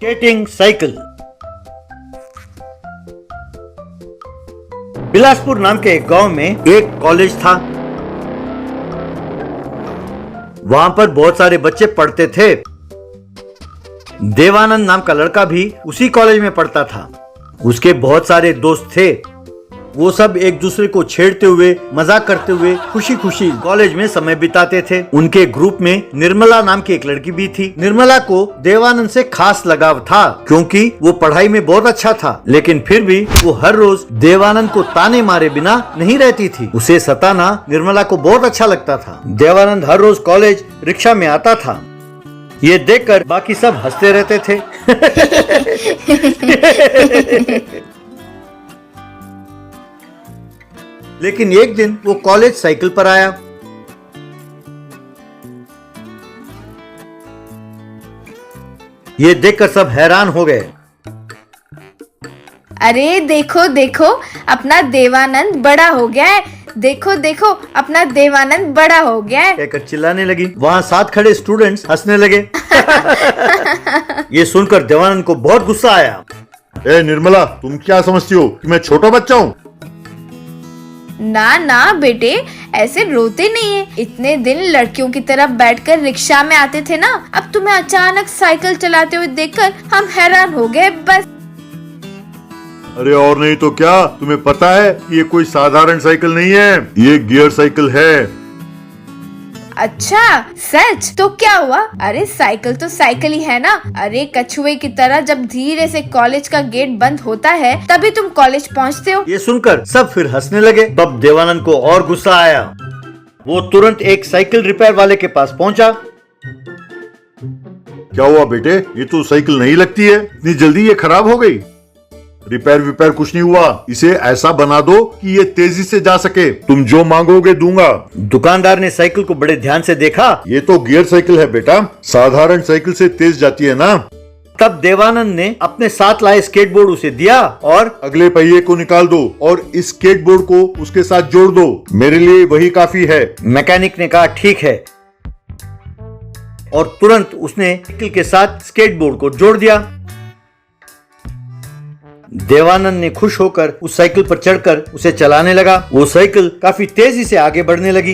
Skating cycle. Bilaspur नाम के एक गांव में एक कॉलेज था। वहां पर बहुत सारे बच्चे पढ़ते थे। देवानंद नाम का लड़का भी उसी कॉलेज में पढ़ता था। उसके बहुत सारे दोस्त थे। वो सब एक दूसरे को छेड़ते हुए, मजाक करते हुए खुशी खुशी कॉलेज में समय बिताते थे। उनके ग्रुप में निर्मला नाम की एक लड़की भी थी। निर्मला को देवानंद से खास लगाव था क्योंकि वो पढ़ाई में बहुत अच्छा था, लेकिन फिर भी वो हर रोज देवानंद को ताने मारे बिना नहीं रहती थी। उसे सताना निर्मला को बहुत अच्छा लगता था। देवानंद हर रोज कॉलेज रिक्शा में आता था। ये देखकर बाकी सब हंसते रहते थे। लेकिन एक दिन वो कॉलेज साइकिल पर आया। ये देखकर सब हैरान हो गए। अरे देखो देखो, अपना देवानंद बड़ा हो गया है। देखो देखो, अपना देवानंद बड़ा हो गया है, कहकर चिल्लाने लगी। वहाँ साथ खड़े स्टूडेंट्स हंसने लगे। ये सुनकर देवानंद को बहुत गुस्सा आया। ए निर्मला, तुम क्या समझती हो कि मैं छोटा बच्चा हूँ? ना ना बेटे, ऐसे रोते नहीं है। इतने दिन लड़कियों की तरफ बैठकर रिक्शा में आते थे ना, अब तुम्हें अचानक साइकिल चलाते हुए देखकर हम हैरान हो गए बस। अरे और नहीं तो क्या, तुम्हें पता है ये कोई साधारण साइकिल नहीं है, ये गियर साइकिल है। अच्छा सच? तो क्या हुआ? अरे साइकिल तो साइकिल ही है ना। अरे कछुए की तरह जब धीरे से कॉलेज का गेट बंद होता है तभी तुम कॉलेज पहुंचते हो। ये सुनकर सब फिर हंसने लगे। तब देवानंद को और गुस्सा आया। वो तुरंत एक साइकिल रिपेयर वाले के पास पहुंचा। क्या हुआ बेटे, ये तो साइकिल नहीं लगती है, इतनी जल्दी ये खराब हो गई? रिपेयर कुछ नहीं हुआ, इसे ऐसा बना दो कि ये तेजी से जा सके। तुम जो मांगोगे दूंगा। दुकानदार ने साइकिल को बड़े ध्यान से देखा। ये तो गियर साइकिल है बेटा, साधारण साइकिल से तेज जाती है ना। तब देवानंद ने अपने साथ लाए स्केटबोर्ड उसे दिया और अगले पहिए को निकाल दो और इस स्केटबोर्ड को उसके साथ जोड़ दो, मेरे लिए वही काफी है। मैकेनिक ने कहा ठीक है, और तुरंत उसने साइकिल के साथ स्केटबोर्ड को जोड़ दिया। देवानंद ने खुश होकर उस साइकिल पर चढ़कर उसे चलाने लगा। वो साइकिल काफी तेजी से आगे बढ़ने लगी।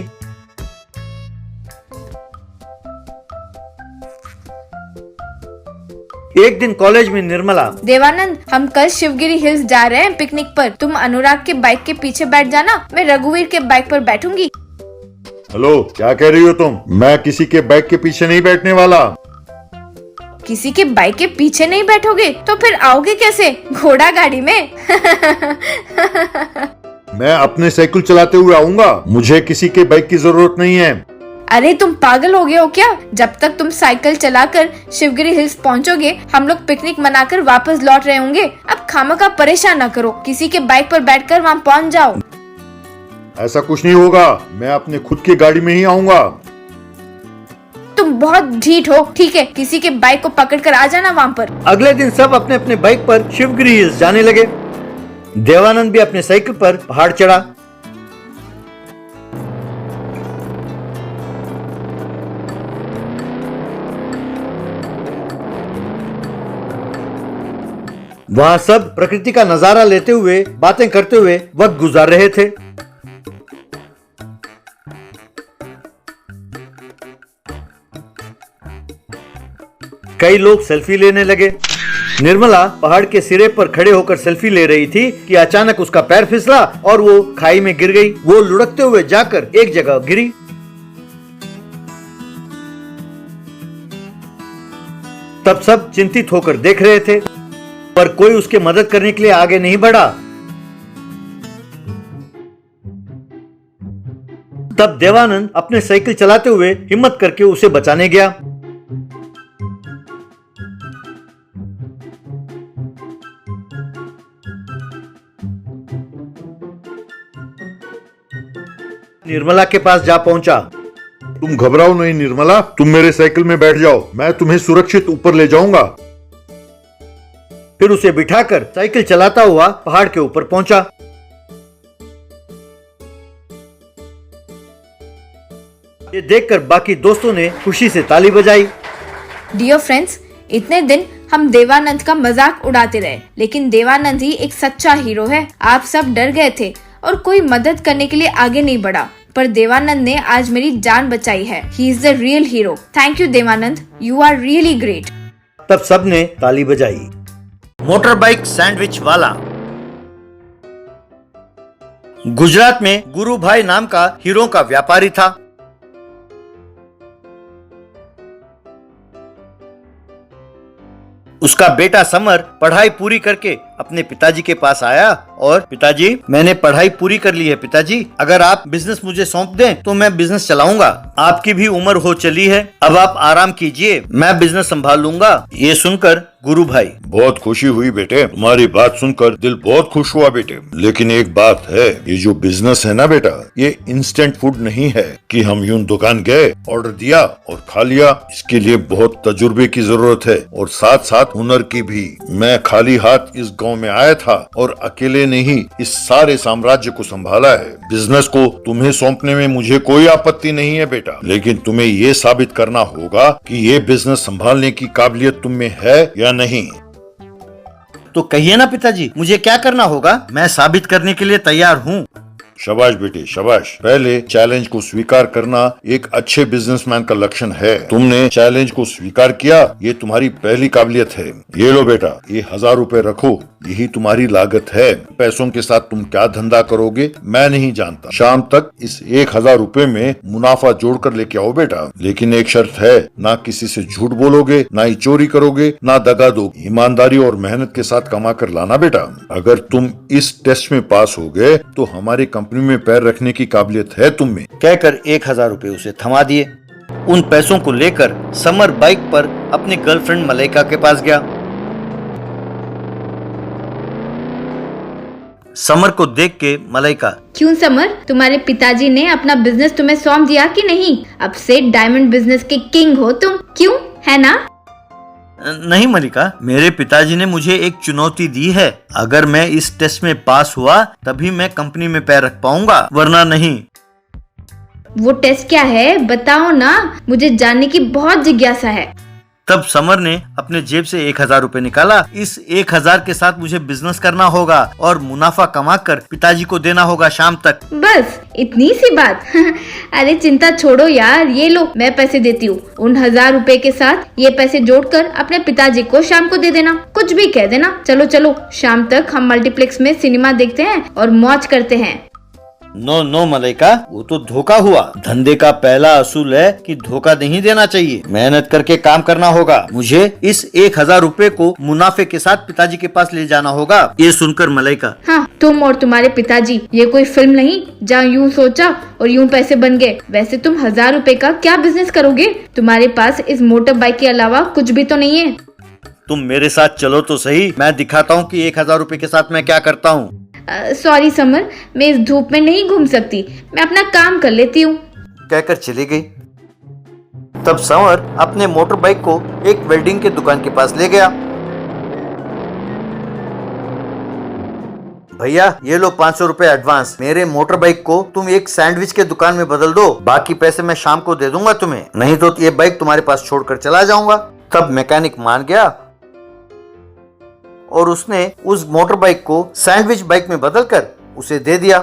एक दिन कॉलेज में निर्मला, देवानंद, हम कल शिवगिरी हिल्स जा रहे हैं पिकनिक पर। तुम अनुराग के बाइक के पीछे बैठ जाना, मैं रघुवीर के बाइक पर बैठूंगी। हेलो, क्या कह रही हो तुम? मैं किसी के बाइक के पीछे नहीं बैठने वाला। किसी के बाइक के पीछे नहीं बैठोगे तो फिर आओगे कैसे? घोड़ा गाड़ी में? मैं अपने साइकिल चलाते हुए आऊंगा, मुझे किसी के बाइक की जरूरत नहीं है। अरे तुम पागल हो गए हो क्या? जब तक तुम साइकिल चलाकर शिवगिरी हिल्स पहुंचोगे, हम लोग पिकनिक मनाकर वापस लौट रहे होंगे। अब खामखा परेशान न करो, किसी के बाइक पर बैठकर वहाँ पहुंच जाओ। ऐसा कुछ नहीं होगा, मैं अपने खुद की गाड़ी में ही आऊंगा। तुम बहुत ढीठ हो। ठीक है, किसी के बाइक को पकड़कर आ जाना वहाँ पर। अगले दिन सब अपने अपने बाइक पर शिवगिरी हिल्स जाने लगे। देवानंद भी अपने साइकिल पर पहाड़ चढ़ा। वहां सब प्रकृति का नजारा लेते हुए, बातें करते हुए वक्त गुजार रहे थे। कई लोग सेल्फी लेने लगे। निर्मला पहाड़ के सिरे पर खड़े होकर सेल्फी ले रही थी कि अचानक उसका पैर फिसला और वो खाई में गिर गई। वो लुढ़कते हुए जाकर एक जगह गिरी। तब सब चिंतित होकर देख रहे थे, पर कोई उसके मदद करने के लिए आगे नहीं बढ़ा। तब देवानंद अपने साइकिल चलाते हुए हिम्मत करके उसे बचाने गया। निर्मला के पास जा पहुंचा। तुम घबराओ नहीं निर्मला, तुम मेरे साइकिल में बैठ जाओ, मैं तुम्हें सुरक्षित ऊपर ले जाऊंगा। फिर उसे बिठाकर साइकिल चलाता हुआ पहाड़ के ऊपर पहुंचा। ये देखकर बाकी दोस्तों ने खुशी से ताली बजाई। डियर फ्रेंड्स, इतने दिन हम देवानंद का मजाक उड़ाते रहे, लेकिन देवानंद ही एक सच्चा हीरो है। आप सब डर गए थे और कोई मदद करने के लिए आगे नहीं बढ़ा, पर देवानंद ने आज मेरी जान बचाई है। He is the real hero. Thank you Devanand, you are really great. तब सबने ताली बजाई। मोटर बाइक सैंडविच वाला। गुजरात में गुरु भाई नाम का हीरो का व्यापारी था। उसका बेटा समर पढ़ाई पूरी करके अपने पिताजी के पास आया और पिताजी, मैंने पढ़ाई पूरी कर ली है पिताजी, अगर आप बिजनेस मुझे सौंप दें तो मैं बिजनेस चलाऊंगा। आपकी भी उम्र हो चली है, अब आप आराम कीजिए, मैं बिजनेस संभाल लूंगा। ये सुनकर गुरु भाई, बहुत खुशी हुई बेटे, तुम्हारी बात सुनकर दिल बहुत खुश हुआ बेटे। लेकिन एक बात है, ये जो बिजनेस है ना बेटा, ये इंस्टेंट फूड नहीं है कि हम यूं दुकान गए, ऑर्डर दिया और खा लिया। इसके लिए बहुत तजुर्बे की जरूरत है और साथ साथ हुनर की भी। मैं खाली हाथ इस गांव में आया था और अकेले ने ही इस सारे साम्राज्य को संभाला है। बिजनेस को तुम्हें सौंपने में मुझे कोई आपत्ति नहीं है बेटा, लेकिन तुम्हें ये साबित करना होगा कि ये बिजनेस संभालने की काबिलियत तुम में है या नहीं। तो कहिए ना पिताजी, मुझे क्या करना होगा, मैं साबित करने के लिए तैयार हूँ। शाबाश बेटे शाबाश। पहले चैलेंज को स्वीकार करना एक अच्छे बिजनेसमैन का लक्षण है। तुमने चैलेंज को स्वीकार किया, ये तुम्हारी पहली काबिलियत है। ये लो बेटा, ये 1000 रुपए रखो, यही तुम्हारी लागत है। पैसों के साथ तुम क्या धंधा करोगे मैं नहीं जानता। शाम तक इस 1000 रुपए में मुनाफा जोड़कर लेके आओ बेटा। लेकिन एक शर्त है, ना किसी से झूठ बोलोगे, ना ही चोरी करोगे, ना दगा दोगे। ईमानदारी और मेहनत के साथ कमा कर लाना बेटा। अगर तुम इस टेस्ट में पास हो गए तो हमारी कंपनी में पैर रखने की काबिलियत है तुम में। कहकर 1000 रुपए उसे थमा दिए। उन पैसों को लेकर समर बाइक पर अपनी गर्लफ्रेंड मलाइका के पास गया। समर को देख के मलाइका, क्यों समर, तुम्हारे पिताजी ने अपना बिजनेस तुम्हें सौंप दिया कि नहीं? अब से डायमंड बिजनेस के किंग हो तुम, क्यों, है ना? नहीं मलिका, मेरे पिताजी ने मुझे एक चुनौती दी है। अगर मैं इस टेस्ट में पास हुआ तभी मैं कंपनी में पैर रख पाऊंगा, वरना नहीं। वो टेस्ट क्या है, बताओ ना, मुझे जानने की बहुत जिज्ञासा है। तब समर ने अपने जेब से 1000 रुपए निकाला। इस 1000 के साथ मुझे बिजनेस करना होगा और मुनाफा कमाकर पिताजी को देना होगा शाम तक। बस इतनी सी बात? अरे चिंता छोड़ो यार, ये लो मैं पैसे देती हूँ। उन 1000 रुपए के साथ ये पैसे जोड़कर अपने पिताजी को शाम को दे देना, कुछ भी कह देना। चलो चलो, शाम तक हम मल्टीप्लेक्स में सिनेमा देखते हैं और मौज करते हैं। नो नो मलाइका, वो तो धोखा हुआ। धंधे का पहला असूल है कि धोखा नहीं देना चाहिए। मेहनत करके काम करना होगा। मुझे इस 1000 रुपए को मुनाफे के साथ पिताजी के पास ले जाना होगा। ये सुनकर मलाइका, हाँ, तुम और तुम्हारे पिताजी, ये कोई फिल्म नहीं जहाँ यूँ सोचा और यूँ पैसे बन गए। वैसे तुम 1000 रुपए का क्या बिजनेस करोगे? तुम्हारे पास इस मोटर बाइक के अलावा कुछ भी तो नहीं है। तुम मेरे साथ चलो तो सही, मैं दिखाता हूँ कि 1000 रुपए के साथ मैं क्या करता हूँ। सॉरी समर, मैं इस धूप में नहीं घूम सकती, मैं अपना काम कर लेती हूँ, कहकर चली गई। तब समर अपने मोटर बाइक को एक वेल्डिंग के दुकान के पास ले गया। भैया ये लो 500 रुपए एडवांस। मेरे मोटर बाइक को तुम एक सैंडविच के दुकान में बदल दो, बाकी पैसे मैं शाम को दे दूंगा तुम्हें, नहीं तो ये बाइक तुम्हारे पास छोड़कर चला जाऊंगा। तब मैकेनिक मान गया और उसने उस मोटर बाइक को सैंडविच बाइक में बदलकर उसे दे दिया।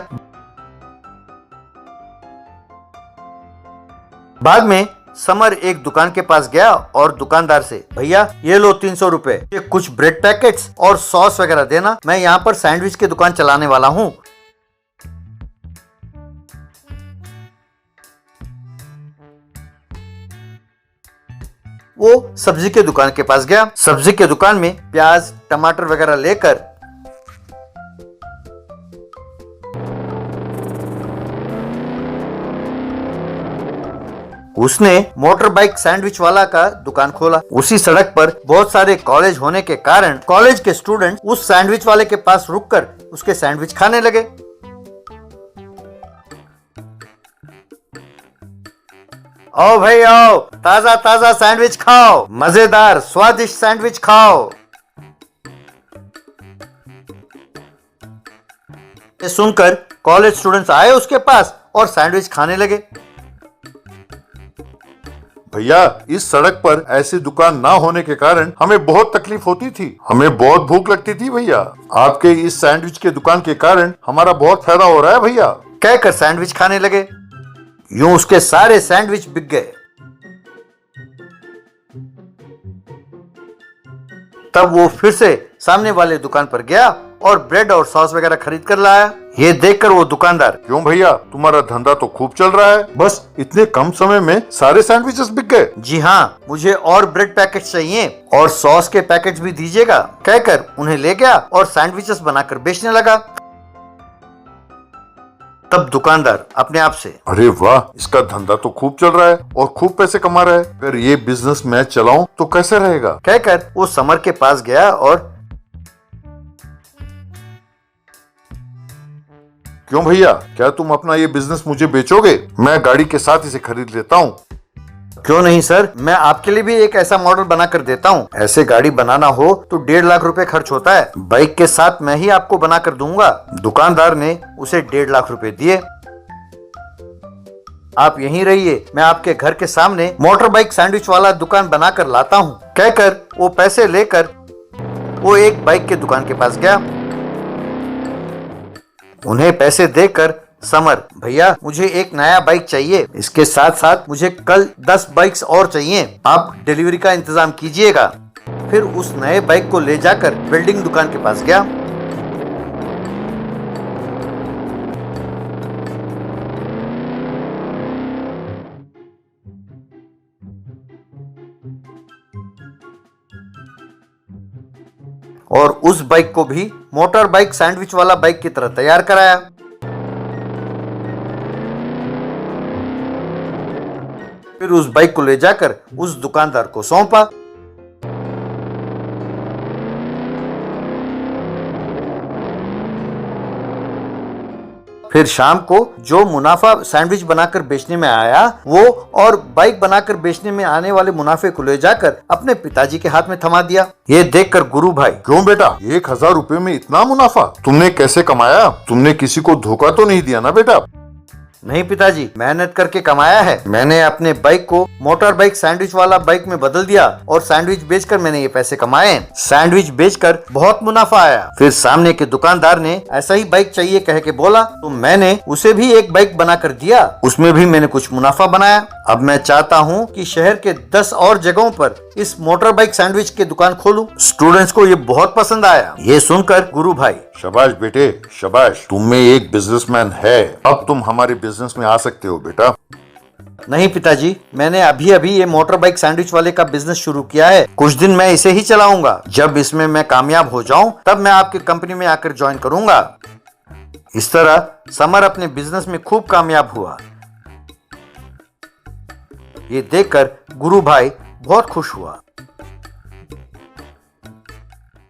बाद में समर एक दुकान के पास गया और दुकानदार से, भैया ये लो 300 रुपए, ये कुछ ब्रेड पैकेट्स और सॉस वगैरह देना, मैं यहाँ पर सैंडविच की दुकान चलाने वाला हूँ। वो सब्जी के दुकान के पास गया। सब्जी के दुकान में प्याज टमाटर वगैरह लेकर उसने मोटर बाइक सैंडविच वाला का दुकान खोला। उसी सड़क पर बहुत सारे कॉलेज होने के कारण कॉलेज के स्टूडेंट उस सैंडविच वाले के पास रुककर उसके सैंडविच खाने लगे। आओ भाई आओ, ताजा ताजा सैंडविच खाओ, मजेदार स्वादिष्ट सैंडविच खाओ। ये सुनकर कॉलेज स्टूडेंट्स आए उसके पास और सैंडविच खाने लगे। भैया इस सड़क पर ऐसी दुकान ना होने के कारण हमें बहुत तकलीफ होती थी, हमें बहुत भूख लगती थी भैया। आपके इस सैंडविच के दुकान के कारण हमारा बहुत फायदा हो रहा है भैया। कहकर सैंडविच खाने लगे। यूं उसके सारे सैंडविच बिक गए। तब वो फिर से सामने वाले दुकान पर गया और ब्रेड और सॉस वगैरह खरीद कर लाया। ये देखकर वो दुकानदार, क्यों भैया, तुम्हारा धंधा तो खूब चल रहा है, बस इतने कम समय में सारे सैंडविचेस बिक गए। जी हाँ, मुझे और ब्रेड पैकेट चाहिए और सॉस के पैकेट भी दीजिएगा, कहकर उन्हें ले गया और सैंडविचेस बनाकर बेचने लगा। तब दुकानदार अपने आप से, अरे वाह, इसका धंधा तो खूब चल रहा है और खूब पैसे कमा रहा है, अगर ये बिजनेस मैं चलाऊं तो कैसे रहेगा, कहकर वो समर के पास गया और, क्यों भैया, क्या तुम अपना ये बिजनेस मुझे बेचोगे? मैं गाड़ी के साथ इसे खरीद लेता हूँ। क्यों नहीं सर, मैं आपके लिए भी एक ऐसा मॉडल बना कर देता हूँ। ऐसे गाड़ी बनाना हो तो 1.5 लाख रुपए खर्च होता है, बाइक के साथ मैं ही आपको बना कर दूंगा। दुकानदार ने उसे 1.5 लाख रुपए दिए। आप यहीं रहिए, मैं आपके घर के सामने मोटर बाइक सैंडविच वाला दुकान बना कर लाता हूँ, कहकर वो पैसे लेकर वो एक बाइक के दुकान के पास गया। उन्हें पैसे देकर समर, भैया मुझे एक नया बाइक चाहिए, इसके साथ साथ मुझे कल 10 बाइक्स और चाहिए, आप डिलीवरी का इंतजाम कीजिएगा। फिर उस नए बाइक को ले जाकर वेल्डिंग दुकान के पास गया। और उस बाइक को भी मोटर बाइक सैंडविच वाला बाइक की तरह तैयार कराया। फिर उस बाइक को ले जाकर उस दुकानदार को सौंपा। फिर शाम को जो मुनाफा सैंडविच बनाकर बेचने में आया, वो और बाइक बनाकर बेचने में आने वाले मुनाफे को ले जाकर अपने पिताजी के हाथ में थमा दिया। ये देखकर गुरु भाई, क्यों बेटा, 1000 रुपए में इतना मुनाफा तुमने कैसे कमाया? तुमने किसी को धोखा तो नहीं दिया ना बेटा? नहीं पिताजी, मेहनत करके कमाया है। मैंने अपने बाइक को मोटर बाइक सैंडविच वाला बाइक में बदल दिया और सैंडविच बेचकर मैंने ये पैसे कमाए। सैंडविच बेचकर बहुत मुनाफा आया। फिर सामने के दुकानदार ने ऐसा ही बाइक चाहिए कह के बोला, तो मैंने उसे भी एक बाइक बनाकर दिया, उसमें भी मैंने कुछ मुनाफा बनाया। अब मैं चाहता हूँ कि शहर के 10 और जगहों पर इस मोटर बाइक सैंडविच की दुकान खोलूं। स्टूडेंट्स को ये बहुत पसंद आया। ये सुनकर गुरु भाई, शाबाश बेटे शाबाश, तुम में एक बिजनेसमैन है, अब तुम हमारे बिजनेस में आ सकते हो बेटा। नहीं पिताजी, मैंने अभी अभी ये मोटर बाइक सैंडविच वाले का बिजनेस शुरू किया है, कुछ दिन मैं इसे ही चलाऊंगा। जब इसमें मैं कामयाब हो जाऊं तब मैं आपकी कंपनी में आकर ज्वाइन करूंगा। इस तरह समर अपने बिजनेस में खूब कामयाब हुआ। ये देखकर गुरु भाई बहुत खुश हुआ।